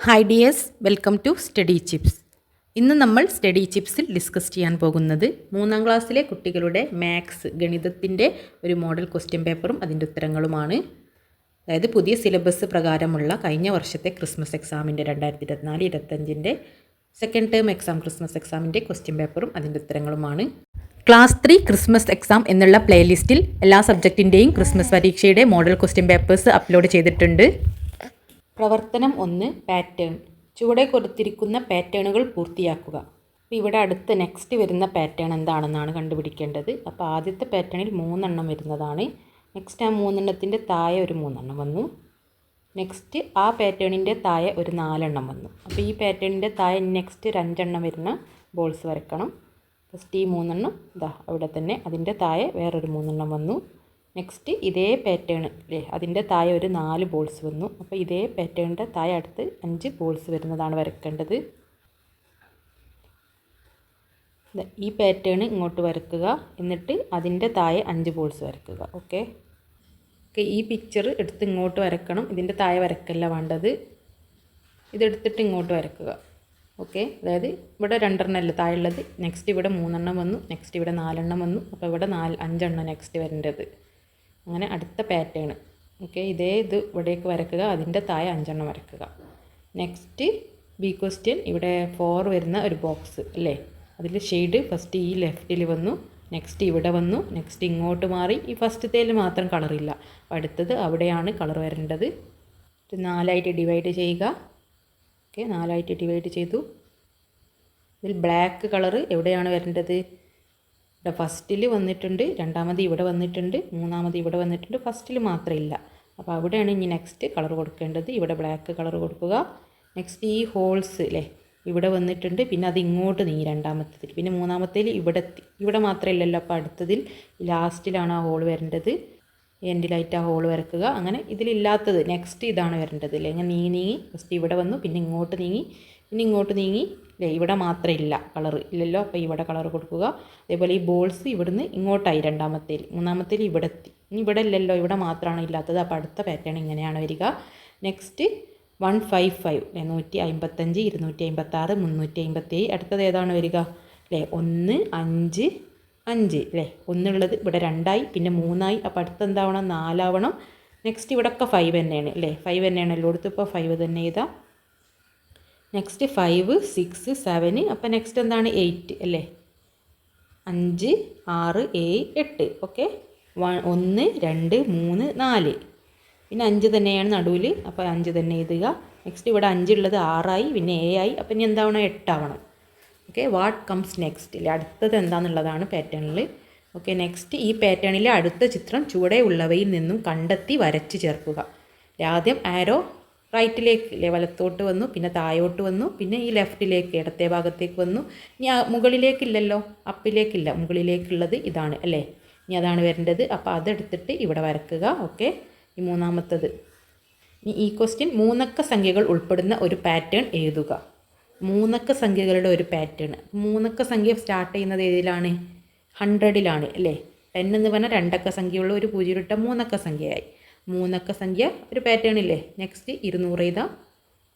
Hi dears, welcome to Study Chips. ഇന്ന് നമ്മൾ study ചിപ്സിൽ discuss ചെയ്യാൻ പോകുന്നത് 3ാം ക്ലാസ്സിലെ കുട്ടികളുടെ മാത്സ് ഗണിതത്തിൻ്റെ ഒരു മോഡൽ ക്വസ്റ്റ്യൻ പേപ്പറും അതിൻ്റെ ഉത്തരങ്ങളുമാണ്. അതായത് പുതിയ സിലബസ് പ്രകാരമുള്ള കഴിഞ്ഞ വർഷത്തെ ക്രിസ്മസ് എക്സാമിൻ്റെ 2024-25 സെക്കൻഡ് ടേം എക്സാം ക്രിസ്മസ് എക്സാമിൻ്റെ ക്വസ്റ്റ്യൻ പേപ്പറും അതിൻ്റെ ഉത്തരങ്ങളുമാണ്. ക്ലാസ് 3 ക്രിസ്മസ് എക്സാം എന്നുള്ള പ്ലേലിസ്റ്റിൽ എല്ലാ സബ്ജക്റ്റിൻ്റെയും ക്രിസ്മസ് പരീക്ഷയുടെ മോഡൽ ക്വസ്റ്റ്യൻ പേപ്പേഴ്സ് അപ്ലോഡ് ചെയ്തിട്ടുണ്ട്. പ്രവർത്തനം 1 പാറ്റേൺ. ചുവടെ കൊടുത്തിരിക്കുന്ന പാറ്റേണുകൾ പൂർത്തിയാക്കുക. അപ്പോൾ ഇവിടെ അടുത്ത് നെക്സ്റ്റ് വരുന്ന പാറ്റേൺ എന്താണെന്നാണ് കണ്ടുപിടിക്കേണ്ടത്. അപ്പോൾ ആദ്യത്തെ പാറ്റേണിൽ 3 എണ്ണം വരുന്നതാണ്. നെക്സ്റ്റ് ആ 3 എണ്ണത്തിൻ്റെ താഴെ ഒരു 3 എണ്ണം വന്നു. നെക്സ്റ്റ് ആ പാറ്റേണിൻ്റെ താഴെ ഒരു 4 എണ്ണം വന്നു. അപ്പോൾ ഈ പാറ്റേണിൻ്റെ താഴെ നെക്സ്റ്റ് ഒരു 5 എണ്ണം വരുന്ന ബോൾസ് വരയ്ക്കണം. ഫസ്റ്റ് ഈ 3 എണ്ണം ഇതാ അവിടെ തന്നെ, അതിൻ്റെ താഴെ വേറൊരു 3 എണ്ണം വന്നു. നെക്സ്റ്റ് ഇതേ പാറ്റേൺ അല്ലേ, അതിൻ്റെ താഴെ ഒരു 4 ബോൾസ് വന്നു. അപ്പോൾ ഇതേ പാറ്റേണിൻ്റെ താഴെ അടുത്ത് 5 ബോൾസ് വരുന്നതാണ് വരയ്ക്കേണ്ടത്. ഈ പാറ്റേൺ ഇങ്ങോട്ട് വരയ്ക്കുക, എന്നിട്ട് അതിൻ്റെ താഴെ 5 ബോൾസ് വരയ്ക്കുക. ഓക്കെ, ഈ പിക്ചർ എടുത്ത് ഇങ്ങോട്ട് വരയ്ക്കണം. ഇതിൻ്റെ താഴെ വരയ്ക്കല്ല വേണ്ടത്, ഇതെടുത്തിട്ട് ഇങ്ങോട്ട് വരയ്ക്കുക. ഓക്കെ, അതായത് ഇവിടെ 2 എണ്ണമല്ല താഴെ ഉള്ളത്. നെക്സ്റ്റ് ഇവിടെ 3 എണ്ണം വന്നു. നെക്സ്റ്റ് ഇവിടെ 4 എണ്ണം വന്നു. അപ്പോൾ ഇവിടെ 5 എണ്ണം നെക്സ്റ്റ് വരേണ്ടത്. അങ്ങനെ അടുത്ത പാറ്റേൺ. ഓക്കെ, ഇത് ഇവിടേക്ക് വരയ്ക്കുക, അതിൻ്റെ താഴെ 5 എണ്ണം വരയ്ക്കുക. Next B question. ഇവിടെ 4 വരുന്ന ഒരു ബോക്സ് അല്ലേ, അതിൽ ഷെയ്ഡ് ഫസ്റ്റ് ഈ ലെഫ്റ്റിൽ വന്നു, നെക്സ്റ്റ് ഇവിടെ വന്നു, നെക്സ്റ്റ് ഇങ്ങോട്ട് മാറി. ഈ ഫസ്റ്റത്തേൽ മാത്രം കളറില്ല. അപ്പോൾ അടുത്തത് അവിടെയാണ് കളർ വരേണ്ടത്. 4ആയിട്ട് ഡിവൈഡ് ചെയ്യുക. ഓക്കെ, 4ആയിട്ട് ഡിവൈഡ് ചെയ്തു. ഇതിൽ ബ്ലാക്ക് കളറ് എവിടെയാണ് വരേണ്ടത്? ഇവിടെ ഫസ്റ്റിൽ വന്നിട്ടുണ്ട്, രണ്ടാമത് ഇവിടെ വന്നിട്ടുണ്ട്, മൂന്നാമത് ഇവിടെ വന്നിട്ടുണ്ട്, ഫസ്റ്റിൽ മാത്രമില്ല. അപ്പോൾ അവിടെയാണ് ഇനി നെക്സ്റ്റ് കളർ കൊടുക്കേണ്ടത്. ഇവിടെ ബ്ലാക്ക് കളർ കൊടുക്കുക. നെക്സ്റ്റ് ഈ ഹോൾസ് അല്ലേ, ഇവിടെ വന്നിട്ടുണ്ട്, പിന്നെ അത് ഇങ്ങോട്ട് നീങ്ങി രണ്ടാമത്തേതിൽ, പിന്നെ മൂന്നാമത്തേൽ ഇവിടെ മാത്രമില്ലല്ലോ. അപ്പോൾ അടുത്തതിൽ ലാസ്റ്റിലാണ് ആ ഹോൾ വരേണ്ടത്. എൻഡിലായിട്ട് ആ ഹോൾ വരക്കുക. അങ്ങനെ ഇതിലില്ലാത്തത് നെക്സ്റ്റ് ഇതാണ് വരേണ്ടത് അല്ലേ. ഇങ്ങനെ നീങ്ങി ഫസ്റ്റ് ഇവിടെ വന്നു, പിന്നെ ഇങ്ങോട്ട് നീങ്ങി, പിന്നെ ഇങ്ങോട്ട് നീങ്ങി അല്ലേ. ഇവിടെ മാത്രം ഇല്ല കളർ ഇല്ലല്ലോ, അപ്പോൾ ഇവിടെ കളർ കൊടുക്കുക. അതേപോലെ ഈ ബോൾസ് ഇവിടുന്ന് ഇങ്ങോട്ടായി രണ്ടാമത്തേൽ, മൂന്നാമത്തേൽ ഇവിടെ എത്തി. ഇനി ഇവിടെ ഇല്ലല്ലോ, ഇവിടെ മാത്രമാണ് ഇല്ലാത്തത്. അപ്പോൾ അടുത്ത പാറ്റേൺ ഇങ്ങനെയാണ് വരിക. നെക്സ്റ്റ് 155 അല്ലേ, 155, 256, 357. അടുത്തത് ഏതാണ് വരിക അല്ലേ? 1, 5, 5 അല്ലേ. ഒന്നുള്ളത് ഇവിടെ 2ആയി, പിന്നെ 3ആയി. അപ്പോൾ അടുത്ത് എന്താവണം? 4 ആവണം. നെക്സ്റ്റ് ഇവിടെയൊക്കെ 5 തന്നെയാണ് അല്ലേ, 5 തന്നെയാണ് എല്ലായിടത്തും. ഇപ്പോൾ 5 തന്നെ എഴുതാം. നെക്സ്റ്റ് 5, 6, 7. അപ്പോൾ നെക്സ്റ്റ് എന്താണ്? 8 അല്ലേ. 5, 6, 7, 8. ഓക്കെ, 1, 2, 3, 4. പിന്നെ 5 തന്നെയാണ് നടുവിൽ, അപ്പോൾ 5 തന്നെ എഴുതുക. നെക്സ്റ്റ് ഇവിടെ 5 ഉള്ളത് 6ആയി, പിന്നെ 7 ആയി. അപ്പം ഇനി എന്താവണം? 8 ആവണം. ഓക്കെ, വാട്ട് കംസ് നെക്സ്റ്റ് അല്ലേ, അടുത്തത് എന്താണെന്നുള്ളതാണ് പാറ്റേണിൽ. ഓക്കെ, നെക്സ്റ്റ് ഈ പാറ്റേണിലെ അടുത്ത ചിത്രം ചുവടെ ഉള്ളവയിൽ നിന്നും കണ്ടെത്തി വരച്ച് ചേർക്കുക. ആദ്യം ആരോ റൈറ്റിലേക്ക് അല്ലേ, വലത്തോട്ട് വന്നു, പിന്നെ താഴോട്ട് വന്നു, പിന്നെ ഈ ലെഫ്റ്റിലേക്ക് ഇടത്തെ ഭാഗത്തേക്ക് വന്നു. ഇനി മുകളിലേക്കില്ലല്ലോ, അപ്പിലേക്കില്ല, മുകളിലേക്കുള്ളത് ഇതാണ് അല്ലേ. ഇനി അതാണ് വരേണ്ടത്. അപ്പോൾ അതെടുത്തിട്ട് ഇവിടെ വരക്കുക. ഓക്കെ, ഈ മൂന്നാമത്തത്. ഇനി ഈ ക്വസ്റ്റ്യൻ 3 അക്ക സംഖ്യകൾ ഉൾപ്പെടുന്ന ഒരു പാറ്റേൺ എഴുതുക. 3 അക്ക സംഖ്യകളുടെ ഒരു പാറ്റേൺ. 3 അക്ക സംഖ്യ സ്റ്റാർട്ട് ചെയ്യുന്നത് ഏതിലാണ്? 100ലാണ് അല്ലേ. 10 എന്ന് പറഞ്ഞാൽ 2 അക്ക സംഖ്യയുള്ള ഒരു 0 ഇട്ട 3 അക്ക സംഖ്യയായി. 3 അക്ക സംഖ്യ ഒരു പാറ്റേൺ ഇല്ലേ. നെക്സ്റ്റ് 200 എഴുതാം,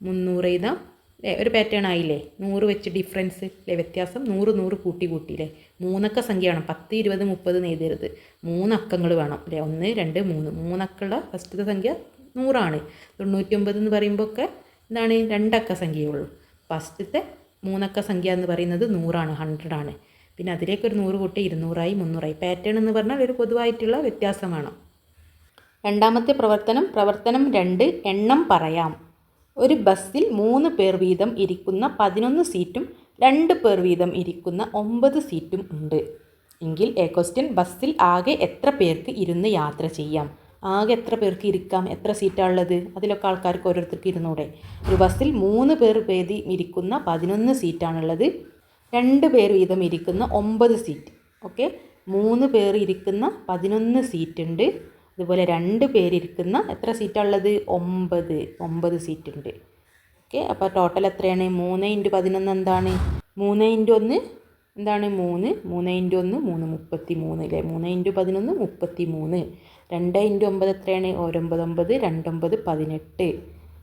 300 എഴുതാം അല്ലേ, ഒരു പാറ്റേൺ ആയില്ലേ. 100 വെച്ച് ഡിഫറൻസ് അല്ലേ, വ്യത്യാസം. 100 കൂട്ടി കൂട്ടിയില്ലേ. 3 അക്ക സംഖ്യ വേണം, 10, 20, 30 എന്ന് എഴുതരുത്. 3 അക്കങ്ങൾ വേണം അല്ലേ. 1, 2, 3. 3 അക്കമുള്ള ഫസ്റ്റത്തെ സംഖ്യ 100ആണ്. 99 എന്ന് പറയുമ്പോൾ ഒക്കെ എന്താണ്? 2 അക്ക സംഖ്യയുള്ളൂ. ഫസ്റ്റത്തെ 3 അക്ക സംഖ്യ എന്ന് പറയുന്നത് 100ആണ്, 100 ആണ്. പിന്നെ അതിലേക്കൊരു 100 കൂട്ടി 200ആയി, 300ആയി. പാറ്റേൺ എന്ന് പറഞ്ഞാൽ ഒരു പൊതുവായിട്ടുള്ള വ്യത്യാസം വേണം. രണ്ടാമത്തെ പ്രവർത്തനം 2 എണ്ണം പറയാം. ഒരു ബസ്സിൽ 3 പേർ വീതം ഇരിക്കുന്ന 11 സീറ്റും 2 പേർ വീതം ഇരിക്കുന്ന 9 സീറ്റും ഉണ്ട് എങ്കിൽ എ ക്വസ്റ്റ്യൻ, ബസ്സിൽ ആകെ എത്ര പേർക്ക് ഇരുന്ന് യാത്ര ചെയ്യാം? ആകെ എത്ര പേർക്ക് ഇരിക്കാം? എത്ര സീറ്റാണ് ഉള്ളത്? അതിലൊക്കെ ആൾക്കാർക്ക് ഓരോരുത്തർക്ക് ഇരുന്നൂടെ? ഒരു ബസ്സിൽ 3 പേർ വീതം ഇരിക്കുന്ന 11 സീറ്റാണുള്ളത്. 2 പേർ വീതം ഇരിക്കുന്ന 9 സീറ്റ്. ഓക്കെ, 3 പേർ ഇരിക്കുന്ന 11 സീറ്റ് ഉണ്ട്. അതുപോലെ 2 പേരിരിക്കുന്ന എത്ര സീറ്റാണുള്ളത്? 9 സീറ്റ് ഉണ്ട്. ഓക്കെ, അപ്പോൾ ടോട്ടൽ എത്രയാണ്? 3 × 11 എന്താണ്? 3 × 1 എന്താണ്? 3. 3 × 1 3, 33 അല്ലേ. 3 × 11 33. 2 × 9 എത്രയാണ്? 9, 9, 2, 9, 18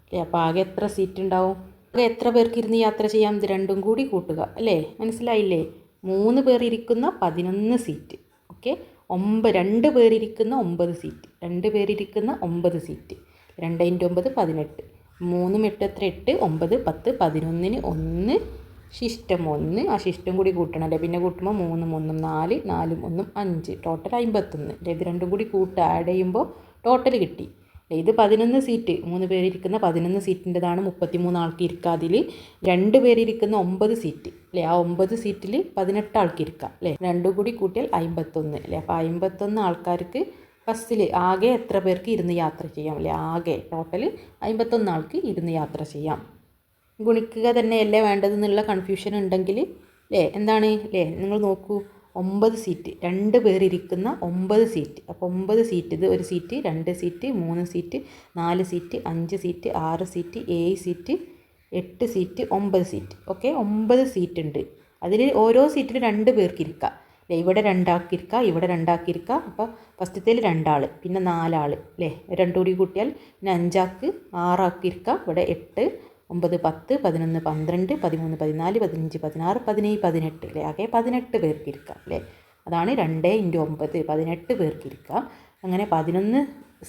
അല്ലേ. അപ്പോൾ ആകെ എത്ര സീറ്റ് ഉണ്ടാവും? എത്ര പേർക്ക് ഇരുന്ന് യാത്ര ചെയ്യാം? ഇത് രണ്ടും കൂടി കൂട്ടുക അല്ലേ? മനസ്സിലായില്ലേ? 3 പേർ ഇരിക്കുന്ന 11 സീറ്റ്. Okay, 2 പേരിരിക്കുന്ന 9 seat. 2 പേരിരിക്കുന്ന 9 സീറ്റ്. 2 × 9 18. 3 8 എത്ര? 8 9 10 11ന് 1 ശിഷ്ടം 1. ആ ശിഷ്ടം കൂടി കൂട്ടണം അല്ലേ? പിന്നെ കൂട്ടുമ്പോൾ 3 3 4 4 1 5 ടോട്ടൽ 51. ഇത് രണ്ടും കൂടി ആഡ് ചെയ്യുമ്പോൾ ടോട്ടൽ കിട്ടി. ഇത് 11 സീറ്റ്, 3 പേരിരിക്കുന്ന 11 സീറ്റിൻ്റെതാണ്. 33 ആൾക്ക് ഇരിക്കുക. അതിൽ 2 പേരിരിക്കുന്ന 9 സീറ്റ് അല്ലേ? ആ 9 സീറ്റിൽ 18 ആൾക്ക് ഇരിക്കാം അല്ലേ? രണ്ടും കൂടി കൂട്ടിയാൽ 51 അല്ലേ? അപ്പോൾ 51 ആൾക്കാർക്ക് ബസ്സിൽ ആകെ എത്ര പേർക്ക് ഇരുന്ന് യാത്ര ചെയ്യാം അല്ലേ? ആകെ ടോട്ടൽ 51 ആൾക്ക് ഇരുന്ന് യാത്ര ചെയ്യാം. ഗുണിക്കുക തന്നെയല്ലേ വേണ്ടതെന്നുള്ള കൺഫ്യൂഷൻ ഉണ്ടെങ്കിൽ അല്ലേ എന്താണ് അല്ലേ? നിങ്ങൾ നോക്കൂ, 9 സീറ്റ്, 2 പേരിരിക്കുന്ന 9 സീറ്റ്. അപ്പോൾ 9 സീറ്റ്, ഇത് 1 seat, 2 seat, 3 seat, 4 seat, 5 seat, 6 seat, 7 seat, 8 seat, 9 seat. Okay, 9 seat ഉണ്ട്. അതിൽ ഓരോ സീറ്റിൽ 2 പേർക്ക് ഇരിക്കാം അല്ലേ? ഇവിടെ 2 ആൾക്ക് ഇരിക്കുക, ഇവിടെ 2 ആൾക്ക് ഇരിക്കുക. അപ്പോൾ ഫസ്റ്റത്തേൽ 2 ആൾ, പിന്നെ 4 ആൾ അല്ലേ? 2 കൂടി കൂട്ടിയാൽ പിന്നെ 5 ആൾക്ക് 6 ആൾക്ക് ഇരിക്കുക. ഇവിടെ 8 9 10 11 12 13 14 15 16 17 18 അല്ലേ? ആകെ 18 പേർക്ക് ഇരിക്കാം അല്ലേ? അതാണ് 2 × 9 18 പേർക്ക് ഇരിക്കാം. അങ്ങനെ 11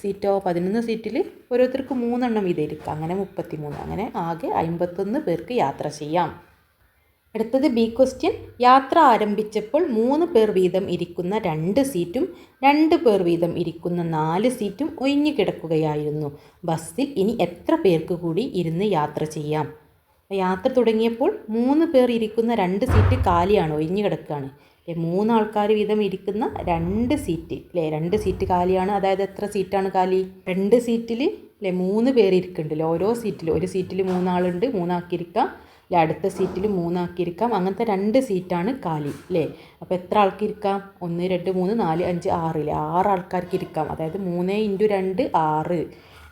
സീറ്റോ 11 സീറ്റിൽ ഓരോരുത്തർക്ക് 3 എണ്ണം വീതം ഇരിക്കാം. അങ്ങനെ 33. അങ്ങനെ ആകെ 51 പേർക്ക് യാത്ര ചെയ്യാം. അടുത്തത് ബി ക്വസ്റ്റ്യൻ. യാത്ര ആരംഭിച്ചപ്പോൾ 3 പേർ വീതം ഇരിക്കുന്ന 2 സീറ്റും 2 പേർ വീതം ഇരിക്കുന്ന 4 സീറ്റും ഒഴിഞ്ഞു കിടക്കുകയായിരുന്നു. ബസ്സിൽ ഇനി എത്ര പേർക്ക് കൂടി ഇരുന്ന് യാത്ര ചെയ്യാം? യാത്ര തുടങ്ങിയപ്പോൾ 3 പേർ ഇരിക്കുന്ന 2 സീറ്റ് കാലിയാണ്, ഒഴിഞ്ഞു കിടക്കുകയാണ്. 3 ആൾക്കാർ വീതം ഇരിക്കുന്ന 2 സീറ്റ് അല്ലേ? 2 സീറ്റ് കാലിയാണ്. അതായത് എത്ര സീറ്റാണ് കാലി? 2 സീറ്റിൽ അല്ലേ 3 പേർ ഇരിക്കുന്നുണ്ടല്ലോ. ഓരോ സീറ്റിൽ, ഒരു സീറ്റിൽ 3 ആളുണ്ട്, 3 ആക്കിയിരിക്കാം അല്ലേ? അടുത്ത സീറ്റിൽ 3 ആക്കിയിരിക്കാം. അങ്ങനത്തെ 2 സീറ്റാണ് കാലി അല്ലേ? അപ്പോൾ എത്ര ആൾക്ക് ഇരിക്കാം? 1 2 3 4 5 6 അല്ലേ? 6 ആൾക്കാർക്ക് ഇരിക്കാം. അതായത് 3 × 2 6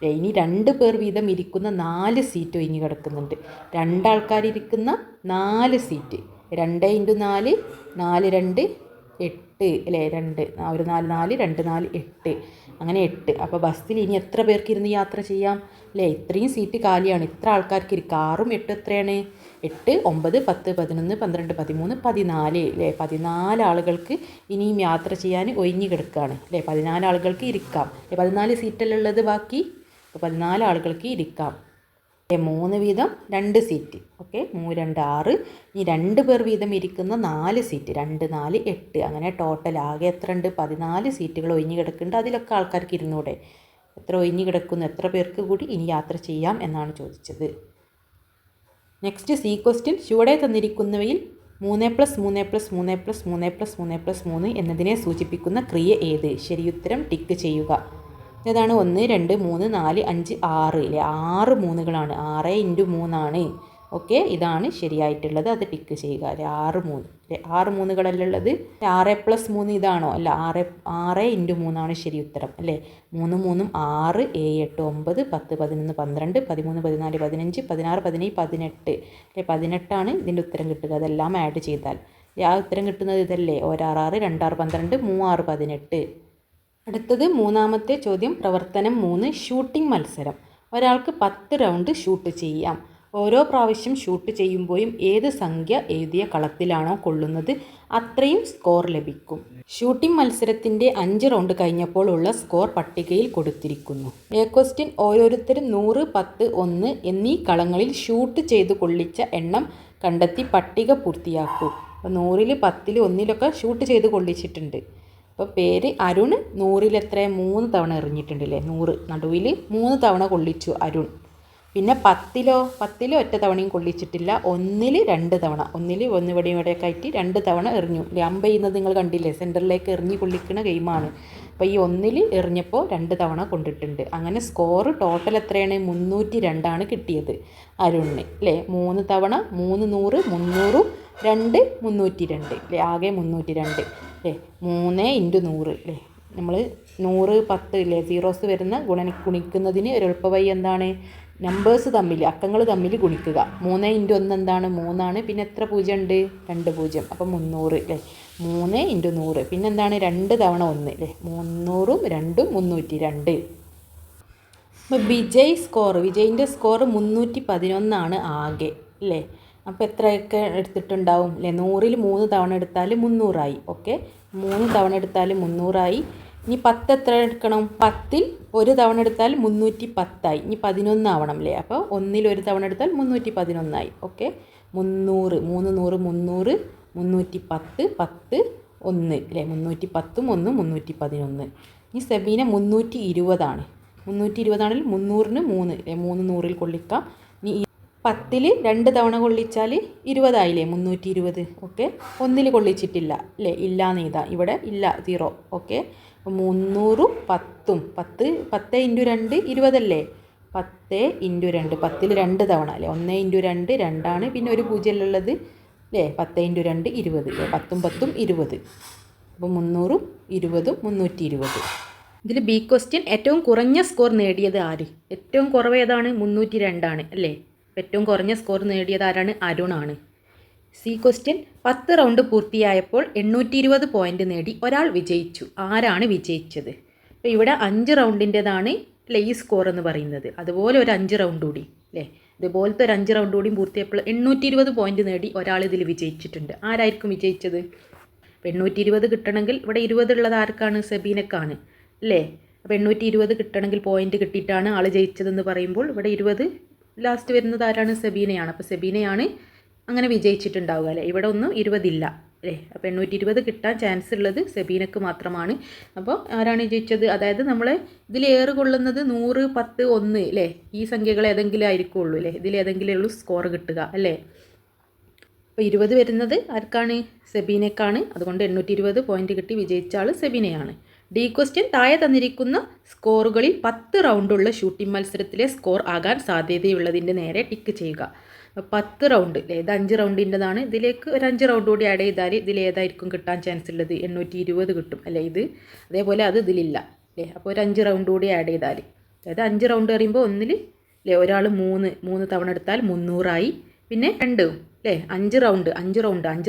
അല്ലേ? ഇനി 2 പേർ വീതം ഇരിക്കുന്ന 4 സീറ്റ് ഒഴിഞ്ഞ് കിടക്കുന്നുണ്ട്. 2 ആൾക്കാർ ഇരിക്കുന്ന 4 സീറ്റ്. 2 × 4 4 2 8 അല്ലേ? 2 ഒരു 4 4 2 4 8 അങ്ങനെ 8. അപ്പോൾ ബസ്സിൽ ഇനി എത്ര പേർക്ക് ഇരുന്ന് യാത്ര ചെയ്യാം അല്ലേ? ഇത്രയും സീറ്റ് കാലിയാണ്. ഇത്ര ആൾക്കാർക്ക് ഇരിക്കുക. 6ഉം 8 എത്രയാണ്? 8 9 10 11 12 13 14 അല്ലേ? 14 ആളുകൾക്ക് ഇനിയും യാത്ര ചെയ്യാൻ ഒഴിഞ്ഞു കിടക്കുകയാണ് അല്ലേ? 14 ആളുകൾക്ക് ഇരിക്കാം. 14 സീറ്റല്ലേ ഉള്ളത് ബാക്കി? അപ്പോൾ 14 ആളുകൾക്ക് ഇരിക്കാം. 3 വീതം 2 സീറ്റ്. ഓക്കെ, 3 2 6. ഇനി 2 പേർ വീതം ഇരിക്കുന്ന 4 സീറ്റ്. 2 4 8. അങ്ങനെ ടോട്ടൽ ആകെ എത്ര ഉണ്ട്? 14 സീറ്റുകൾ ഒഴിഞ്ഞു കിടക്കുന്നുണ്ട്. അതിലൊക്കെ ആൾക്കാർക്ക് ഇരുന്നൂടെ? എത്ര ഒഴിഞ്ഞു കിടക്കുന്നു? എത്ര പേർക്ക് കൂടി ഇനി യാത്ര ചെയ്യാം എന്നാണ് ചോദിച്ചത്. Next C question. ചുവടെ തന്നിരിക്കുന്നവയിൽ 3 + 3 + 3 + 3 + 3 + 3 എന്നതിനെ സൂചിപ്പിക്കുന്ന ക്രിയ ഏത്? ശരിയുത്തരം ടിക്ക് ചെയ്യുക. ഏതാണ്? 1 2 3 4 5 6 അല്ലേ? 6 മൂന്നുകളാണ്. 6 × 3 ആണ്. ഓക്കെ, ഇതാണ് ശരിയായിട്ടുള്ളത്. അത് ടിക്ക് ചെയ്യുക അല്ലേ? 6 3 അല്ലേ? 6 മൂന്നുകളല്ലേ ഉള്ളത്? 6 + 3 ഇതാണോ? അല്ല, 6 × 3 ആണ് ശരി ഉത്തരം അല്ലേ? 3 3 6 7 8 9 10 11 12 13 14 15 16 17 18 അല്ലേ? 18 ആണ് ഇതിൻ്റെ ഉത്തരം കിട്ടുക. അതെല്ലാം ആഡ് ചെയ്താൽ ആ ഉത്തരം കിട്ടുന്നത് ഇതല്ലേ? 1 6 6 2 6 12 3 6 18. അടുത്തത് മൂന്നാമത്തെ ചോദ്യം. പ്രവർത്തനം 3. ഷൂട്ടിംഗ് മത്സരം. ഒരാൾക്ക് 10 റൗണ്ട് ഷൂട്ട് ചെയ്യാം. ഓരോ പ്രാവശ്യം ഷൂട്ട് ചെയ്യുമ്പോഴും ഏത് സംഖ്യ എഴുതിയ കളത്തിലാണോ കൊള്ളുന്നത് അത്രയും സ്കോർ ലഭിക്കും. ഷൂട്ടിംഗ് മത്സരത്തിൻ്റെ 5 റൗണ്ട് കഴിഞ്ഞപ്പോൾ ഉള്ള സ്കോർ പട്ടികയിൽ കൊടുത്തിരിക്കുന്നു. A question. ഓരോരുത്തരും 100 10 1 എന്നീ കളങ്ങളിൽ ഷൂട്ട് ചെയ്ത് കൊള്ളിച്ച എണ്ണം കണ്ടെത്തി പട്ടിക പൂർത്തിയാക്കൂ. അപ്പോൾ 100 10 1 ഷൂട്ട് ചെയ്ത് കൊള്ളിച്ചിട്ടുണ്ട്. അപ്പോൾ പേര് അരുൺ. 100 എത്ര? 3 തവണ എറിഞ്ഞിട്ടുണ്ടല്ലേ? 100 നടുവിൽ 3 തവണ കൊള്ളിച്ചു അരുൺ. പിന്നെ 10 ഒറ്റ തവണയും കൊള്ളിച്ചിട്ടില്ല. 1 2 തവണ, 1 ഇവിടെയും ഇവിടെയൊക്കെ ആയിട്ട് 2 തവണ എറിഞ്ഞു. അമ്പ ചെയ്യുന്നത് നിങ്ങൾ കണ്ടില്ലേ? സെൻറ്ററിലേക്ക് എറിഞ്ഞ് കൊള്ളിക്കുന്ന ഗെയിമാണ്. അപ്പോൾ ഈ 1 എറിഞ്ഞപ്പോൾ 2 തവണ കൊണ്ടിട്ടുണ്ട്. അങ്ങനെ സ്കോർ ടോട്ടൽ എത്രയാണ്? 302 ആണ് കിട്ടിയത് അരുണിന് അല്ലേ? 3 തവണ 3 100 300 2 302 അല്ലേ? ആകെ 302 അല്ലേ? 3 × 100 അല്ലേ? നമ്മൾ 100 10 ഇല്ലേ? സീറോസ് വരുന്ന ഗുണിക്കുന്നതിന് ഒരു എളുപ്പ വഴി എന്താണ്? നമ്പേഴ്സ് തമ്മിൽ, അക്കങ്ങൾ തമ്മിൽ ഗുണിക്കുക. 3 × 1 എന്താണ്? 3 ആണ്. പിന്നെ എത്ര 0 ഉണ്ട്? 2 0. അപ്പം 300 അല്ലേ? 3 × 100. പിന്നെ എന്താണ്? 2 തവണ 1 അല്ലേ? 300ഉം 2ഉം 302. അപ്പോൾ വിജയിൻ്റെ സ്കോർ 311 ആകെ അല്ലേ. അപ്പോൾ എത്രയൊക്കെ എടുത്തിട്ടുണ്ടാവും അല്ലേ? 100-ൽ 3 തവണ എടുത്താൽ 300 ഓക്കെ, 3 തവണ എടുത്താൽ 300. ഇനി 10 എത്ര എടുക്കണം? 10-ൽ 1 തവണ എടുത്താൽ 310 ഇനി 11 ആവണം അല്ലേ. അപ്പോൾ 1-ൽ 1 തവണ എടുത്താൽ 311 ഓക്കെ. 300 300 310 10 1 അല്ലേ. 310 1 311. ഇനി സെബീന 320 320 ആണെങ്കിൽ 300-ന് 3 അല്ലേ. 3 100-ൽ കൊള്ളിക്കാം. ഇനി 10-ൽ 2 തവണ കൊള്ളിച്ചാൽ 20 ആയില്ലേ. 320 ഓക്കെ. 1-ൽ കൊള്ളിച്ചിട്ടില്ല അല്ലേ, ഇല്ലാന്ന് ഇതാ ഇവിടെ ഇല്ല, 0 ഓക്കെ. അപ്പോൾ 300 10 10 10 × 2 20 അല്ലേ. 10 × 2 10-ൽ 2 തവണ അല്ലേ. 1 × 2 2 പിന്നെ ഒരു 0 ഉള്ളത് അല്ലേ. 10 × 2 20 അല്ലേ. 10 10 20. അപ്പോൾ 300 20 320. ഇതിൽ ബി ക്വസ്റ്റ്യൻ ഏറ്റവും കുറഞ്ഞ സ്കോർ നേടിയത് ആര്? ഏറ്റവും കുറവ് ഏതാണ്? 302 അല്ലേ. ഏറ്റവും കുറഞ്ഞ സ്കോർ നേടിയത് ആരാണ്? അരുണാണ്. സി ക്വസ്റ്റ്യൻ 10 റൗണ്ട് പൂർത്തിയായപ്പോൾ 820 പോയിൻ്റ് നേടി ഒരാൾ വിജയിച്ചു. ആരാണ് വിജയിച്ചത്? അപ്പോൾ ഇവിടെ 5 റൗണ്ടിൻ്റെതാണ് അല്ലേ ഈ സ്കോർ എന്ന് പറയുന്നത്. അതുപോലെ ഒരു 5 റൗണ്ട് കൂടി അല്ലേ, ഇതുപോലത്തെ ഒരു 5 റൗണ്ട് കൂടിയും പൂർത്തിയായപ്പോൾ 820 പോയിൻ്റ് നേടി ഒരാൾ ഇതിൽ വിജയിച്ചിട്ടുണ്ട്. ആരായിരിക്കും വിജയിച്ചത്? അപ്പോൾ 820 കിട്ടണമെങ്കിൽ ഇവിടെ 20 ഉള്ളത് ആർക്കാണ്? സെബീനക്കാണ് അല്ലേ. അപ്പോൾ 820 കിട്ടണമെങ്കിൽ പോയിൻ്റ് കിട്ടിയിട്ടാണ് ആൾ ജയിച്ചതെന്ന് പറയുമ്പോൾ ഇവിടെ 20 ലാസ്റ്റ് വരുന്നത് ആരാണ്? സെബീനയാണ്. അപ്പോൾ സെബീനയാണ് അങ്ങനെ വിജയിച്ചിട്ടുണ്ടാവുക അല്ലേ. ഇവിടെ ഒന്നും 20 ഇല്ല അല്ലേ. അപ്പോൾ 820 കിട്ടാൻ ചാൻസ് ഉള്ളത് സെബീനക്ക് മാത്രമാണ്. അപ്പോൾ ആരാണ് ജയിച്ചത്? അതായത് നമ്മൾ ഇതിൽ ഏറ് കൊള്ളുന്നത് 100 10 1 അല്ലേ. ഈ സംഖ്യകൾ ഏതെങ്കിലും ആയിരിക്കുള്ളൂ അല്ലേ, ഇതിലേതെങ്കിലും ഉള്ളൂ സ്കോർ കിട്ടുക അല്ലേ. അപ്പോൾ 20 വരുന്നത് ആർക്കാണ്? സെബീനക്കാണ്. അതുകൊണ്ട് 820 പോയിൻ്റ് കിട്ടി വിജയിച്ച ആൾ സെബീനയാണ്. ഡി ക്വസ്റ്റ്യൻ താഴെ തന്നിരിക്കുന്ന സ്കോറുകളിൽ 10 റൗണ്ടുള്ള ഷൂട്ടിംഗ് മത്സരത്തിലെ സ്കോർ ആകാൻ സാധ്യതയുള്ളതിൻ്റെ നേരെ ടിക്ക് ചെയ്യുക. 10 റൗണ്ട് അല്ലേ, ഇത് 5 റൗണ്ടിൻ്റെതാണ്. ഇതിലേക്ക് ഒരു 5 റൗണ്ട് കൂടി ആഡ് ചെയ്താൽ ഇതിലേതായിരിക്കും കിട്ടാൻ ചാൻസ് ഉള്ളത്? 820 കിട്ടും അല്ലേ. ഇത് അതേപോലെ അത് ഇതിലില്ല അല്ലേ. അപ്പോൾ ഒരു 5 റൗണ്ട് കൂടി ആഡ് ചെയ്താൽ, അതായത് 5 റൗണ്ട് പറയുമ്പോൾ ഒന്നിൽ അല്ലേ ഒരാൾ 3 തവണ എടുത്താൽ 300 പിന്നെ 2 അല്ലേ 5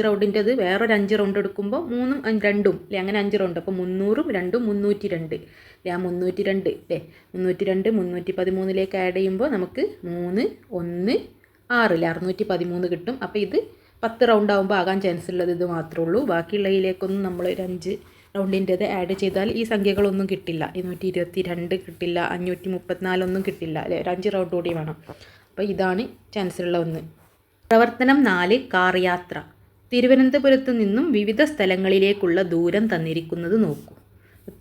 റൗണ്ടിൻ്റെത് വേറൊരു 5 റൗണ്ട് എടുക്കുമ്പോൾ 3ഉം 2ഉം അല്ലേ, അങ്ങനെ 5 റൗണ്ട്. അപ്പോൾ 300ഉം 2ഉം 302 അല്ലേ. ആ 302 അല്ലേ, 302 313ലേക്ക് ആഡ് ചെയ്യുമ്പോൾ നമുക്ക് 3 1 6 അല്ലേ 613 കിട്ടും. അപ്പോൾ ഇത് 10 റൗണ്ട് ആകുമ്പോൾ ആകാൻ ചാൻസ് ഉള്ളത് ഇത് മാത്രമേ ഉള്ളൂ. ബാക്കിയുള്ളതിലേക്കൊന്നും നമ്മൾ ഒരു 5 റൗണ്ടിൻ്റെത് ആഡ് ചെയ്താൽ ഈ സംഖ്യകളൊന്നും കിട്ടില്ല. 222 കിട്ടില്ല, 534 ഒന്നും കിട്ടില്ല അല്ലേ. ഒരു 5 റൗണ്ട് കൂടി വേണം. അപ്പോൾ ഇതാണ് ചാൻസ് ഉള്ള ഒന്ന്. പ്രവർത്തനം 4 കാർ യാത്ര. തിരുവനന്തപുരത്ത് നിന്നും വിവിധ സ്ഥലങ്ങളിലേക്കുള്ള ദൂരം തന്നിരിക്കുന്നത് നോക്കൂ.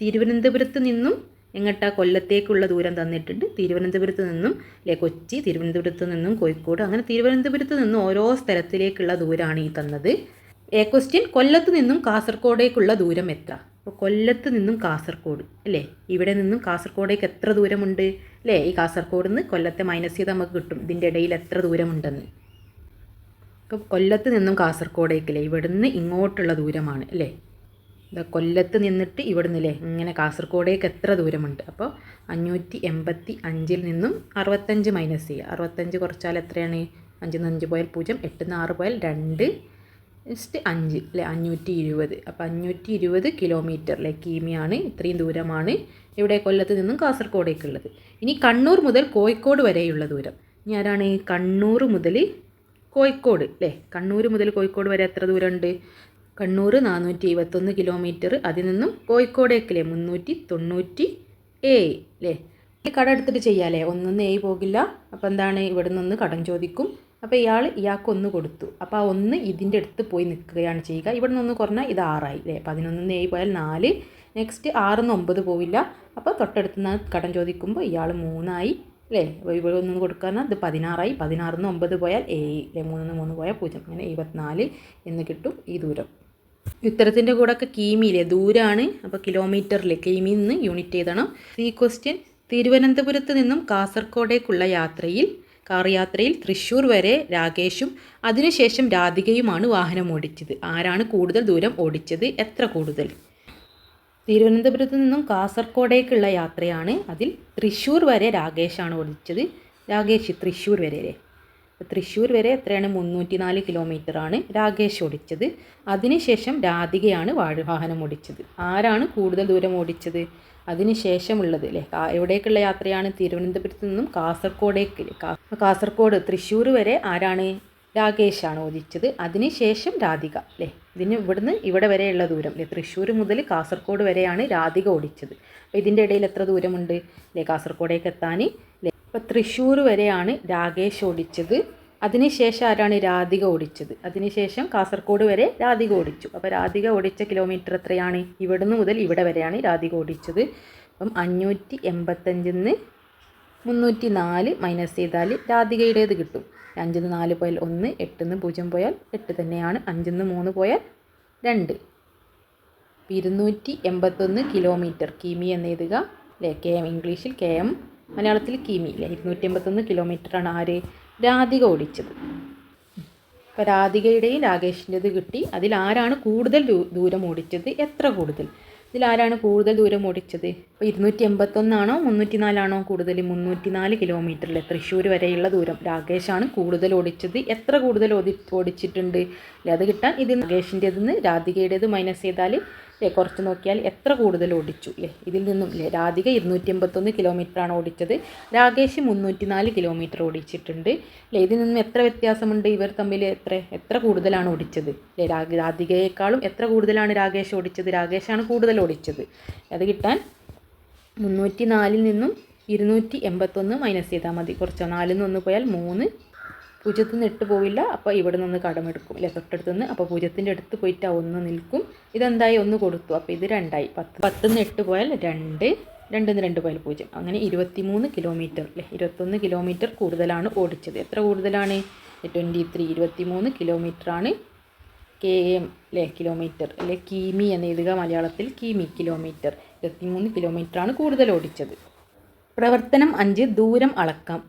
തിരുവനന്തപുരത്ത് നിന്നും എങ്ങോട്ടാ? കൊല്ലത്തേക്കുള്ള ദൂരം തന്നിട്ടുണ്ട്. തിരുവനന്തപുരത്ത് നിന്നും അല്ലേ കൊച്ചി, തിരുവനന്തപുരത്ത് നിന്നും കോഴിക്കോട്, അങ്ങനെ തിരുവനന്തപുരത്ത് നിന്നും ഓരോ സ്ഥലത്തിലേക്കുള്ള ദൂരമാണ് ഈ തന്നത്. എ ക്വസ്റ്റ്യൻ കൊല്ലത്ത് നിന്നും കാസർഗോഡേക്കുള്ള ദൂരം എത്ര? അപ്പോൾ കൊല്ലത്ത് നിന്നും കാസർഗോഡ് അല്ലേ, ഇവിടെ നിന്നും കാസർഗോഡേക്ക് എത്ര ദൂരമുണ്ട് അല്ലേ. ഈ കാസർഗോഡ് നിന്ന് കൊല്ലത്തെ മൈനസ് ചെയ്ത് നമുക്ക് കിട്ടും ഇതിൻ്റെ ഇടയിൽ എത്ര ദൂരമുണ്ടെന്ന്. അപ്പോൾ കൊല്ലത്ത് നിന്നും കാസർഗോഡേക്കല്ലേ, ഇവിടുന്ന് ഇങ്ങോട്ടുള്ള ദൂരമാണ് അല്ലേ. കൊല്ലത്ത് നിന്നിട്ട് ഇവിടുന്ന് അല്ലേ ഇങ്ങനെ കാസർഗോഡേക്ക് എത്ര ദൂരമുണ്ട്? അപ്പോൾ 585-ൽ നിന്നും 65 മൈനസ് ചെയ്യുക. 65 കുറച്ചാൽ എത്രയാണ്? 5 5 പോയാൽ 0, 8 6 പോയാൽ 2 5 അല്ലേ 520. അപ്പോൾ 520 കിലോമീറ്റർ അല്ലേ കിമിയാണ്, ഇത്രയും ദൂരമാണ് ഇവിടെ കൊല്ലത്ത് നിന്നും കാസർഗോഡേക്കുള്ളത്. ഇനി കണ്ണൂർ മുതൽ കോഴിക്കോട് വരെയുള്ള ദൂരം. ഇനി ആരാണ്? കണ്ണൂർ മുതൽ കോഴിക്കോട് അല്ലേ. കണ്ണൂർ മുതൽ കോഴിക്കോട് വരെ എത്ര ദൂരമുണ്ട്? കണ്ണൂർ 471 കിലോമീറ്റർ. അതിൽ നിന്നും കോഴിക്കോടേക്കല്ലേ 397 അല്ലേ. കട എടുത്തിട്ട് ചെയ്യാമല്ലേ, ഒന്നൊന്നും പോകില്ല. അപ്പോൾ എന്താണ്, ഇവിടെ നിന്ന് കടം ചോദിക്കും. അപ്പോൾ ഇയാൾക്ക് 1 കൊടുത്തു. അപ്പോൾ ആ 1 ഇതിൻ്റെ അടുത്ത് പോയി നിൽക്കുകയാണ് ചെയ്യുക. ഇവിടെ നിന്ന് കുറഞ്ഞാൽ ഇത് 6 അല്ലേ. 11 പോയാൽ 4, നെക്സ്റ്റ് 6 9 പോവില്ല. അപ്പോൾ തൊട്ടടുത്ത് നിന്ന് കടം ചോദിക്കുമ്പോൾ ഇയാൾ 3 അല്ലേ. അപ്പോൾ ഇവിടെ 1 കൊടുക്കാമെന്നാൽ ഇത് 16 16 9 പോയാൽ 7 അല്ലേ. 3 പോയാൽ 0, അങ്ങനെ 74 എന്ന് കിട്ടും ഈ ദൂരം. ഉത്തരത്തിൻ്റെ കൂടെ ഒക്കെ കിമിയിലെ ദൂരമാണ്, അപ്പോൾ കിലോമീറ്ററിലെ കിമിയിൽ നിന്ന് യൂണിറ്റ് എഴുതണം. ഈ ക്വസ്റ്റ്യൻ തിരുവനന്തപുരത്ത് നിന്നും കാസർഗോഡേക്കുള്ള കാർ യാത്രയിൽ തൃശ്ശൂർ വരെ രാകേഷും അതിനുശേഷം രാധികയുമാണ് വാഹനം ഓടിച്ചത്. ആരാണ് കൂടുതൽ ദൂരം ഓടിച്ചത്? എത്ര കൂടുതൽ? തിരുവനന്തപുരത്ത് നിന്നും കാസർഗോഡേക്കുള്ള യാത്രയാണ്, അതിൽ തൃശ്ശൂർ വരെ രാകേഷാണ് ഓടിച്ചത്. രാകേഷ് തൃശ്ശൂർ വരെ അല്ലേ. തൃശ്ശൂർ വരെ എത്രയാണ് 304 കിലോമീറ്ററാണ് രാകേഷ് ഓടിച്ചത്. അതിനുശേഷം രാധികയാണ് വാഹനം ഓടിച്ചത്. ആരാണ് കൂടുതൽ ദൂരം ഓടിച്ചത്? അതിന് ശേഷമുള്ളത് അല്ലേ, എവിടേക്കുള്ള യാത്രയാണ്? തിരുവനന്തപുരത്ത് നിന്നും കാസർഗോഡേക്ക്. കാസർഗോഡ് തൃശ്ശൂർ വരെ ആരാണ്? രാകേഷാണ് ഓടിച്ചത്. അതിന് ശേഷം രാധിക അല്ലേ. ഇവിടുന്ന് ഇവിടെ വരെയുള്ള ദൂരം അല്ലേ, തൃശ്ശൂർ മുതൽ കാസർഗോഡ് വരെയാണ് രാധിക ഓടിച്ചത്. അപ്പോൾ ഇതിൻ്റെ ഇടയിൽ എത്ര ദൂരമുണ്ട് അല്ലേ കാസർഗോഡേക്ക് എത്താൻ അല്ലേ? അപ്പോൾ തൃശ്ശൂർ വരെയാണ് രാകേഷ് ഓടിച്ചത്. അതിനുശേഷം ആരാണ്? രാധിക ഓടിച്ചത്. അതിനുശേഷം കാസർഗോഡ് വരെ രാധിക ഓടിച്ചു. അപ്പോൾ രാധിക ഓടിച്ച കിലോമീറ്റർ എത്രയാണ്? ഇവിടുന്ന് മുതൽ ഇവിടെ വരെയാണ് രാധിക ഓടിച്ചത്. അപ്പം 585 304 മൈനസ് ചെയ്താൽ രാധികയുടേത് കിട്ടും. 5 4 പോയാൽ 1, 8 0 പോയാൽ 8 തന്നെയാണ്, 5 3 പോയാൽ 2. 281 കിലോമീറ്റർ. കിമി എന്ന് എഴുതുക അല്ലേ, KM ഇംഗ്ലീഷിൽ KM, മലയാളത്തിൽ കിമി അല്ലേ. 281 കിലോമീറ്ററാണ് ആര്? രാധിക ഓടിച്ചത്. അപ്പോൾ രാധികയുടെയും രാകേഷിൻ്റെത് കിട്ടി. അതിൽ ആരാണ് കൂടുതൽ ദൂരം ഓടിച്ചത്? എത്ര കൂടുതൽ? ഇതിലാരാണ് കൂടുതൽ ദൂരം ഓടിച്ചത്? അപ്പോൾ 281 ആണോ 304 ആണോ കൂടുതൽ? 304 കിലോമീറ്ററിലെ തൃശ്ശൂർ വരെയുള്ള ദൂരം രാകേഷാണ് കൂടുതൽ ഓടിച്ചത്. എത്ര കൂടുതൽ ഓടിച്ചിട്ടുണ്ട് അല്ലേ, അത് കിട്ടാൻ ഇത് രാകേഷിൻ്റെതെന്ന് രാധികയുടേത് മൈനസ് ചെയ്താൽ കുറച്ച് നോക്കിയാൽ എത്ര കൂടുതൽ ഓടിച്ചു അല്ലേ. ഇതിൽ നിന്നും അല്ലേ രാധിക 281 കിലോമീറ്ററാണ് ഓടിച്ചത്, രാകേഷ് 304 കിലോമീറ്റർ ഓടിച്ചിട്ടുണ്ട് അല്ലേ. ഇതിൽ നിന്നും എത്ര വ്യത്യാസമുണ്ട്? ഇവർ തമ്മിൽ എത്ര കൂടുതലാണ് ഓടിച്ചത് അല്ലേ? രാധികയേക്കാളും എത്ര കൂടുതലാണ് രാകേഷ് ഓടിച്ചത്? രാകേഷാണ് കൂടുതൽ ഓടിച്ചത്. അത് കിട്ടാൻ 304 നിന്നും 281 മൈനസ് ചെയ്താൽ മതി. കുറച്ച് 4 1 പോയാൽ 3, 0 നിന്ന് 8 പോവില്ല. അപ്പോൾ ഇവിടെ നിന്ന് കടമെടുക്കും അല്ലേ, തൊട്ടടുത്തുനിന്ന്. അപ്പോൾ 0ൻ്റെ അടുത്ത് പോയിട്ട് 1 നിൽക്കും. ഇതെന്തായി? 1 കൊടുത്തു. അപ്പോൾ ഇത് 2 ആയി. 10 നിന്ന് 8 പോയാൽ 2, 2 നിന്ന് 2 പോയാൽ 0. അങ്ങനെ 23 കിലോമീറ്റർ അല്ലേ, 21 കിലോമീറ്റർ കൂടുതലാണ് ഓടിച്ചത്. എത്ര കൂടുതലാണ്? 23 23 കിലോമീറ്ററാണ് KM അല്ലേ, കിലോമീറ്റർ അല്ലേ, കിമി എന്ന് എഴുതുക മലയാളത്തിൽ, കിമി കിലോമീറ്റർ. 23 കിലോമീറ്ററാണ് കൂടുതൽ ഓടിച്ചത്. പ്രവർത്തനം 5 ദൂരം അളക്കാം.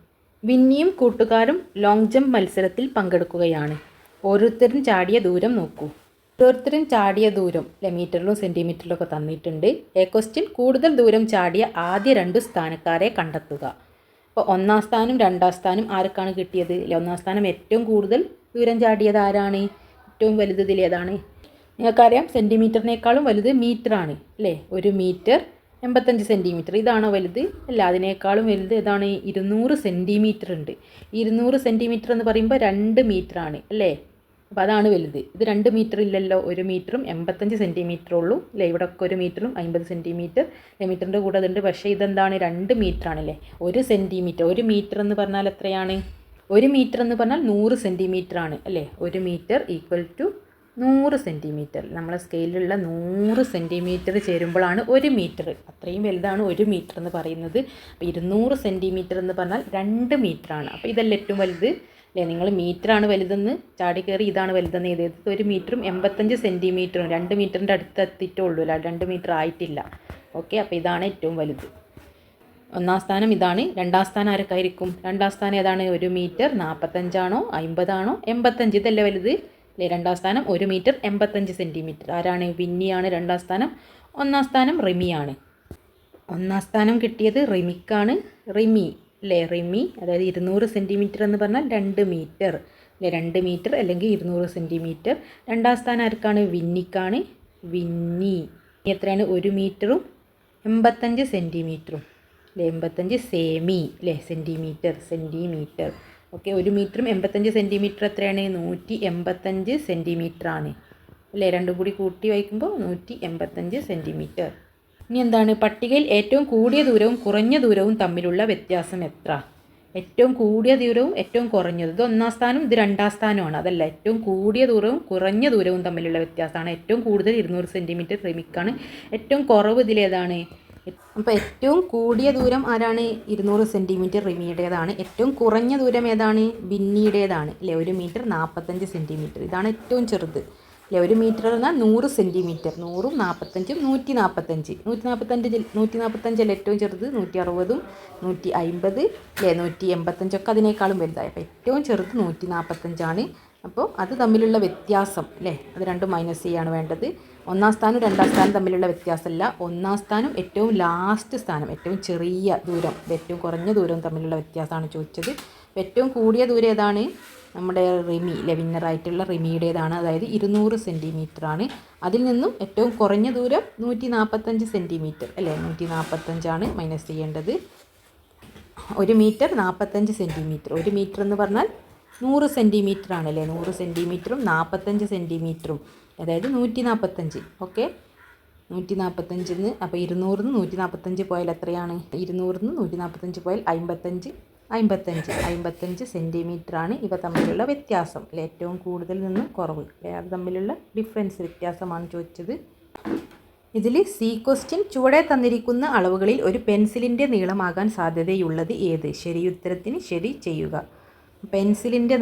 വിന്നിയും കൂട്ടുകാരും ലോങ് ജമ്പ് മത്സരത്തിൽ പങ്കെടുക്കുകയാണ്. ഓരോരുത്തരും ചാടിയ ദൂരം നോക്കൂ. ഓരോരുത്തരും ചാടിയ ദൂരം അല്ലേ മീറ്ററിലും സെൻറ്റിമീറ്ററിലും ഒക്കെ തന്നിട്ടുണ്ട്. ക്വസ്റ്റ്യൻ കൂടുതൽ ദൂരം ചാടിയ ആദ്യ 2 സ്ഥാനക്കാരെ കണ്ടെത്തുക. അപ്പോൾ 1-ാം സ്ഥാനം 2-ാം സ്ഥാനം ആർക്കാണ് കിട്ടിയത് അല്ലേ? 1-ാം സ്ഥാനം ഏറ്റവും കൂടുതൽ ദൂരം ചാടിയത് ആരാണ്? ഏറ്റവും വലുത് ഇതിലേതാണ്? നിങ്ങൾക്കറിയാം സെൻറ്റിമീറ്ററിനേക്കാളും വലുത് മീറ്ററാണ് അല്ലേ. 1 മീറ്റർ 85 സെൻറ്റിമീറ്റർ. ഇതാണോ വലുത്? അല്ല, അതിനേക്കാളും വലുത് ഏതാണ്? 200 സെൻറ്റിമീറ്റർ ഉണ്ട്. 200 സെൻറ്റിമീറ്റർ എന്ന് പറയുമ്പോൾ 2 മീറ്ററാണ് അല്ലേ. അപ്പോൾ അതാണ് വലുത്. ഇത് 2 മീറ്റർ ഇല്ലല്ലോ, 1 മീറ്ററും 85 സെൻറ്റിമീറ്റർ ഉള്ളൂ അല്ലേ. ഇവിടെ ഒക്കെ 1 മീറ്ററും 50 സെൻറ്റിമീറ്റർ മീറ്ററിൻ്റെ കൂടെ അതുണ്ട്. പക്ഷേ ഇതെന്താണ്? 2 മീറ്ററാണല്ലേ. 1 സെൻറ്റിമീറ്റർ, 1 മീറ്റർ എന്ന് പറഞ്ഞാൽ എത്രയാണ്? 1 മീറ്റർ എന്ന് പറഞ്ഞാൽ 100 സെൻറ്റിമീറ്റർ ആണ് അല്ലേ. 1 മീറ്റർ ഈക്വൽ ടു 100 സെൻറ്റിമീറ്റർ. നമ്മളെ സ്കെയിലുള്ള 100 സെൻറ്റിമീറ്റർ ചേരുമ്പോഴാണ് 1 മീറ്റർ. അത്രയും വലുതാണ് 1 മീറ്റർ എന്ന് പറയുന്നത്. അപ്പോൾ 200 സെൻറ്റിമീറ്റർ എന്ന് പറഞ്ഞാൽ 2 മീറ്ററാണ്. അപ്പോൾ ഇതല്ല ഏറ്റവും വലുത് അല്ലേ. നിങ്ങൾ മീറ്ററാണ് വലുതെന്ന് ചാടി കയറി ഇതാണ് വലുതെന്ന് എഴുതിയത്. 1 മീറ്ററും 85 സെൻറ്റിമീറ്ററും 2 മീറ്ററിൻ്റെ അടുത്ത് എത്തിയിട്ടുള്ളൂ അല്ല, 2 മീറ്റർ ആയിട്ടില്ല. ഓക്കെ, അപ്പോൾ ഇതാണ് ഏറ്റവും വലുത്. 1-ാം സ്ഥാനം ഇതാണ്. 2-ാം സ്ഥാനം ആർക്കായിരിക്കും? 2-ാം സ്ഥാനം ഏതാണ്? 1 മീറ്റർ 45 ആണോ 50 ആണോ 85? ഇതല്ലേ വലുത് അല്ലേ. 2-ാം സ്ഥാനം 1 മീറ്റർ 85 സെൻറ്റിമീറ്റർ. ആരാണ്? വിന്നിയാണ് 2-ാം സ്ഥാനം. 1-ാം സ്ഥാനം റിമിയാണ്. 1-ാം സ്ഥാനം കിട്ടിയത് റിമിക്കാണ്. റിമി അല്ലേ, റിമി. അതായത് 200 സെൻറ്റിമീറ്റർ എന്ന് പറഞ്ഞാൽ 2 മീറ്റർ അല്ലേ. 2 മീറ്റർ അല്ലെങ്കിൽ 200 സെൻറ്റിമീറ്റർ. 2-ാം സ്ഥാനം ആർക്കാണ്? വിന്നിക്കാണ്. വിന്നി എത്രയാണ്? 1 മീറ്ററും 85 സെൻറ്റിമീറ്ററും അല്ലേ. 85 സെമി അല്ലേ, സെൻറ്റിമീറ്റർ. ഓക്കെ, 1 മീറ്ററും 85 സെൻറ്റിമീറ്റർ എത്രയാണ്? 185 സെൻറ്റിമീറ്റർ ആണ് അല്ലേ. രണ്ടും കൂടി കൂട്ടി വായിക്കുമ്പോൾ 185 സെൻറ്റിമീറ്റർ. ഇനി എന്താണ്? പട്ടികയിൽ ഏറ്റവും കൂടിയ ദൂരവും കുറഞ്ഞ ദൂരവും തമ്മിലുള്ള വ്യത്യാസം എത്ര? ഏറ്റവും കൂടിയ ദൂരവും ഏറ്റവും കുറഞ്ഞത്. ഇത് 1-ാം സ്ഥാനം, ഇത് 2-ാം സ്ഥാനമാണ്. അതല്ല, ഏറ്റവും കൂടിയ ദൂരവും കുറഞ്ഞ ദൂരവും തമ്മിലുള്ള വ്യത്യാസമാണ്. ഏറ്റവും കൂടുതൽ 200 സെൻറ്റിമീറ്റർ റിമിക്കാണ്. ഏറ്റവും കുറവ് ഇതിലേതാണ്? അപ്പോൾ ഏറ്റവും കൂടിയ ദൂരം ആരാണ്? 200 സെൻറ്റിമീറ്റർ റിമിയുടേതാണ്. ഏറ്റവും കുറഞ്ഞ ദൂരം ഏതാണ്? ബിന്നിയുടേതാണ് അല്ലേ. 1 മീറ്റർ 45 സെൻറ്റിമീറ്റർ. ഇതാണ് ഏറ്റവും ചെറുത് അല്ലേ. 1 മീറ്റർ എന്നാൽ 100 സെൻറ്റിമീറ്റർ. 100ഉം 45ഉം 145. 145 അല്ലേ ഏറ്റവും ചെറുത്. 160ഉം 150 അല്ലേ, 185 ഒക്കെ അതിനേക്കാളും വലുതായി. അപ്പോൾ ഏറ്റവും ചെറുത് 145 അപ്പോൾ അത് തമ്മിലുള്ള വ്യത്യാസം അല്ലേ, അത് രണ്ടും മൈനസ് ചെയ്യാണ് വേണ്ടത്. 1-ാം സ്ഥാനം 2-ാം സ്ഥാനം തമ്മിലുള്ള വ്യത്യാസമല്ല. 1-ാം സ്ഥാനം ഏറ്റവും ലാസ്റ്റ് സ്ഥാനം, ഏറ്റവും ചെറിയ ദൂരം, ഏറ്റവും കുറഞ്ഞ ദൂരവും തമ്മിലുള്ള വ്യത്യാസമാണ് ചോദിച്ചത്. ഏറ്റവും കൂടിയ ദൂരം ഏതാണ്? നമ്മുടെ റിമി, വിന്നറായിട്ടുള്ള റിമിയുടേതാണ്. അതായത് 200 സെൻറ്റിമീറ്റർ ആണ്. അതിൽ നിന്നും ഏറ്റവും കുറഞ്ഞ ദൂരം 145 സെൻറ്റിമീറ്റർ അല്ലേ? 145 മൈനസ് ചെയ്യേണ്ടത്. 1 മീറ്റർ 45 സെൻറ്റിമീറ്റർ. 1 മീറ്റർ എന്ന് പറഞ്ഞാൽ 100 സെൻറ്റിമീറ്റർ ആണല്ലേ? 100 സെൻറ്റിമീറ്ററും 45 സെൻറ്റിമീറ്ററും, അതായത് 145. ഓക്കെ, 145 അപ്പോൾ 200 145 പോയാൽ എത്രയാണ്? 200 145 പോയാൽ 55 സെൻറ്റിമീറ്റർ ആണ് ഇവ തമ്മിലുള്ള വ്യത്യാസം അല്ലേ? ഏറ്റവും കൂടുതൽ നിന്നും കുറവ് അത് തമ്മിലുള്ള ഡിഫറൻസ്, വ്യത്യാസമാണ് ചോദിച്ചത്. ഇതിൽ സി ക്വസ്റ്റ്യൻ ചുവടെ തന്നിരിക്കുന്ന അളവുകളിൽ ഒരു പെൻസിലിൻ്റെ നീളമാകാൻ സാധ്യതയുള്ളത് ഏത്? ശരിയുത്തരത്തിന് ശരി ചെയ്യുക. പെൻസിലിൻ്റെ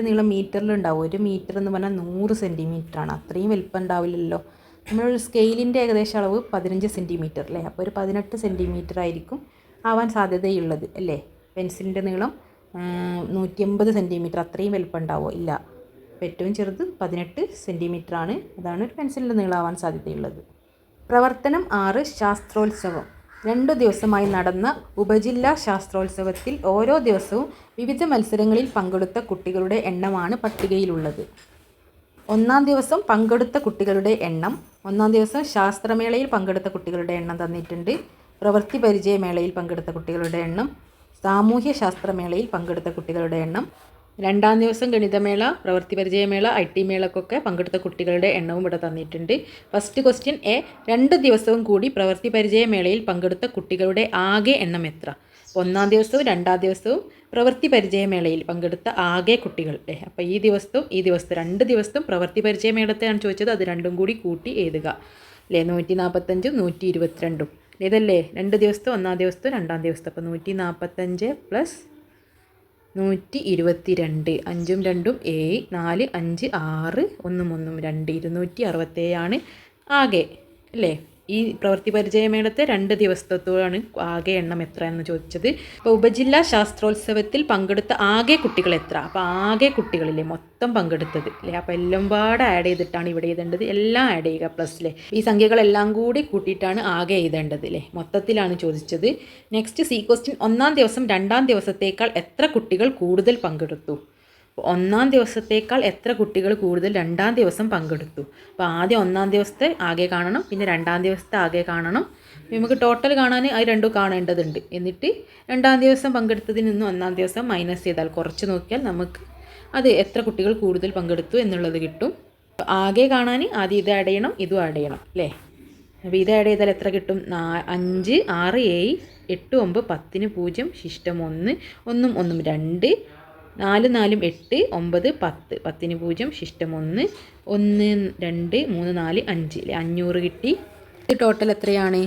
നീളം മീറ്ററിലുണ്ടാവും. 1 മീറ്റർ എന്ന് പറഞ്ഞാൽ 100 സെൻറ്റിമീറ്റർ ആണ്. അത്രയും വലിപ്പം ഉണ്ടാവില്ലല്ലോ. നമ്മളൊരു സ്കെയിലിൻ്റെ ഏകദേശം അളവ് 15 സെൻറ്റിമീറ്റർ അല്ലേ? അപ്പോൾ ഒരു 18 സെൻറ്റിമീറ്റർ ആയിരിക്കും ആവാൻ സാധ്യതയുള്ളത് അല്ലേ? പെൻസിലിൻ്റെ നീളം 180 സെൻറ്റിമീറ്റർ, അത്രയും വലിപ്പം ഉണ്ടാവുമോ? ഇല്ല. അപ്പോൾ ഏറ്റവും ചെറുത് 18 സെൻറ്റിമീറ്റർ ആണ്. അതാണ് ഒരു പെൻസിലിൻ്റെ നീളമാവാൻ സാധ്യതയുള്ളത്. പ്രവർത്തനം 6 ശാസ്ത്രോത്സവം. 2 ദിവസമായി നടന്ന ഉപജില്ലാ ശാസ്ത്രോത്സവത്തിൽ ഓരോ ദിവസവും വിവിധ മത്സരങ്ങളിൽ പങ്കെടുത്ത കുട്ടികളുടെ എണ്ണമാണ് പട്ടികയിലുള്ളത്. 1-ാം ദിവസം പങ്കെടുത്ത കുട്ടികളുടെ എണ്ണം, 1-ാം ദിവസം ശാസ്ത്രമേളയിൽ പങ്കെടുത്ത കുട്ടികളുടെ എണ്ണം തന്നിട്ടുണ്ട്. പ്രവൃത്തി പരിചയമേളയിൽ പങ്കെടുത്ത കുട്ടികളുടെ എണ്ണം, സാമൂഹ്യ ശാസ്ത്രമേളയിൽ പങ്കെടുത്ത കുട്ടികളുടെ എണ്ണം, 2-ാം ദിവസം ഗണിതമേള, പ്രവൃത്തി പരിചയമേള, IT മേളക്കൊക്കെ പങ്കെടുത്ത കുട്ടികളുടെ എണ്ണവും ഇവിടെ തന്നിട്ടുണ്ട്. ഫസ്റ്റ് ക്വസ്റ്റ്യൻ എ, 2 ദിവസവും കൂടി പ്രവൃത്തി പരിചയമേളയിൽ പങ്കെടുത്ത കുട്ടികളുടെ ആകെ എണ്ണം എത്ര? 1-ാം ദിവസവും 2-ാം ദിവസവും പ്രവൃത്തി പരിചയമേളയിൽ പങ്കെടുത്ത ആകെ കുട്ടികൾ അല്ലേ? അപ്പോൾ ഈ ദിവസവും 2 ദിവസവും പ്രവൃത്തി പരിചയമേളത്തെയാണ് ചോദിച്ചത്. അത് രണ്ടും കൂടി കൂട്ടി എഴുതുക അല്ലേ? 145ഉം 122 ഇതല്ലേ? 2 ദിവസത്തെ 1-ാം ദിവസത്തെ 2-ാം ദിവസത്തെ. അപ്പോൾ 145 പ്ലസ് 122, 5ഉം 2ഉം 7, 4, 5, 6, 1ഉം 1ഉം 2, 267 ആകെ അല്ലേ? ഈ പ്രവൃത്തി പരിചയമേളത്തെ 2 ദിവസത്തോടാണ് ആകെ എണ്ണം എത്ര എന്ന് ചോദിച്ചത്. അപ്പോൾ ഉപജില്ലാ ശാസ്ത്രോത്സവത്തിൽ പങ്കെടുത്ത ആകെ കുട്ടികൾ എത്ര? അപ്പോൾ ആകെ കുട്ടികളില്ലേ മൊത്തം പങ്കെടുത്തത് അല്ലേ? അപ്പോൾ എല്ലാം പാടെ ആഡ് ചെയ്തിട്ടാണ് ഇവിടെ എഴുതേണ്ടത്. എല്ലാം ആഡ് ചെയ്യുക പ്ലസ്സിലെ ഈ സംഖ്യകളെല്ലാം കൂടി കൂട്ടിയിട്ടാണ് ആകെ എഴുതേണ്ടത് അല്ലേ? മൊത്തത്തിലാണ് ചോദിച്ചത്. നെക്സ്റ്റ് സി ക്വസ്റ്റ്യൻ, 1-ാം ദിവസം 2-ാം ദിവസത്തേക്കാൾ എത്ര കുട്ടികൾ കൂടുതൽ പങ്കെടുത്തു? 1-ാം ദിവസത്തേക്കാൾ എത്ര കുട്ടികൾ കൂടുതൽ 2-ാം ദിവസം പങ്കെടുത്തു? അപ്പോൾ ആദ്യം 1-ാം ദിവസത്തെ ആകെ കാണണം, പിന്നെ 2-ാം ദിവസത്തെ ആകെ കാണണം. നമുക്ക് ടോട്ടൽ കാണാൻ അത് രണ്ടും കാണേണ്ടതുണ്ട്. എന്നിട്ട് 2-ാം ദിവസം പങ്കെടുത്തതിൽ നിന്നും 1-ാം ദിവസം മൈനസ് ചെയ്താൽ കുറച്ച് നോക്കിയാൽ നമുക്ക് അത് എത്ര കുട്ടികൾ കൂടുതൽ പങ്കെടുത്തു എന്നുള്ളത് കിട്ടും. ആകെ കാണാൻ ആദ്യം ഇത് ആഡ് ചെയ്യണം, ഇതും ആഡ് ചെയ്യണം അല്ലേ? അപ്പോൾ ഇത് ആഡ് ചെയ്താൽ എത്ര കിട്ടും? 5, 6, 7, 8, 9, 10, 0, ശിഷ്ടം 1, 1ഉം 1ഉം 2, 4, 4, 8, 9, 10, 10, 0, ശിഷ്ടം 1, 1, 2, 3, 4, 5 അല്ലേ? 500 കിട്ടി. ഇത് ടോട്ടൽ എത്രയാണ്?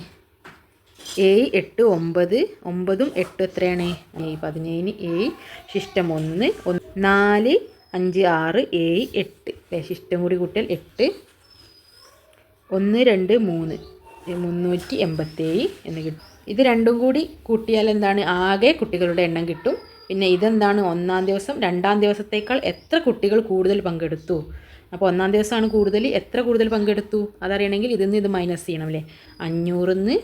7, 8, 9, 9ഉം 8 എത്രയാണ്? 17, 7, ശിഷ്ടം 1, 4, 5, 6, 7, 8 അല്ലേ? ശിഷ്ടം കൂടി കൂട്ടിയാൽ 8, 1, 2, 3, 387 എന്ന് കിട്ടും. ഇത് രണ്ടും കൂടി കൂട്ടിയാൽ എന്താണ്? ആകെ കുട്ടികളുടെ എണ്ണം കിട്ടും. പിന്നെ ഇതെന്താണ്? 1-ാം ദിവസം 2-ാം ദിവസത്തേക്കാൾ എത്ര കുട്ടികൾ കൂടുതൽ പങ്കെടുത്തു? അപ്പോൾ 1-ാം ദിവസമാണ് കൂടുതൽ, എത്ര കൂടുതൽ പങ്കെടുത്തു അതറിയണമെങ്കിൽ ഇതിൽ നിന്ന് ഇത് മൈനസ് ചെയ്യണം അല്ലേ? 500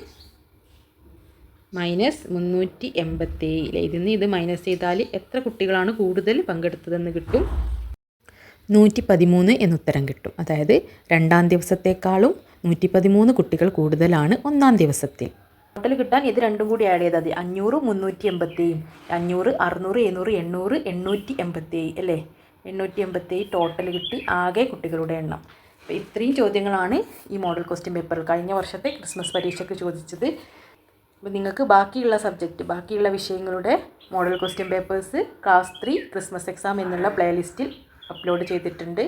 മൈനസ് 387 അല്ലേ? ഇതിൽ നിന്ന് ഇത് മൈനസ് ചെയ്താൽ എത്ര കുട്ടികളാണ് കൂടുതൽ പങ്കെടുത്തതെന്ന് കിട്ടും. 113 എന്നുത്തരം കിട്ടും. അതായത് 2-ാം ദിവസത്തേക്കാളും 113 കുട്ടികൾ കൂടുതലാണ് 1-ാം ദിവസത്തിൽ. ടോട്ടൽ കിട്ടാൻ ഇത് രണ്ടും കൂടി ആഡ് ചെയ്താൽ മതി. 500 387, 500 600 700 800 887 അല്ലേ? 887 ടോട്ടൽ കിട്ടി ആകെ കുട്ടികളുടെ എണ്ണം. അപ്പോൾ ഇത്രയും ചോദ്യങ്ങളാണ് ഈ മോഡൽ ക്വസ്റ്റ്യൻ പേപ്പറിൽ കഴിഞ്ഞ വർഷത്തെ ക്രിസ്മസ് പരീക്ഷയ്ക്ക് ചോദിച്ചത്. അപ്പോൾ നിങ്ങൾക്ക് ബാക്കിയുള്ള വിഷയങ്ങളുടെ model question papers class 3 Christmas exam എന്നുള്ള പ്ലേലിസ്റ്റിൽ അപ്ലോഡ് ചെയ്തിട്ടുണ്ട്.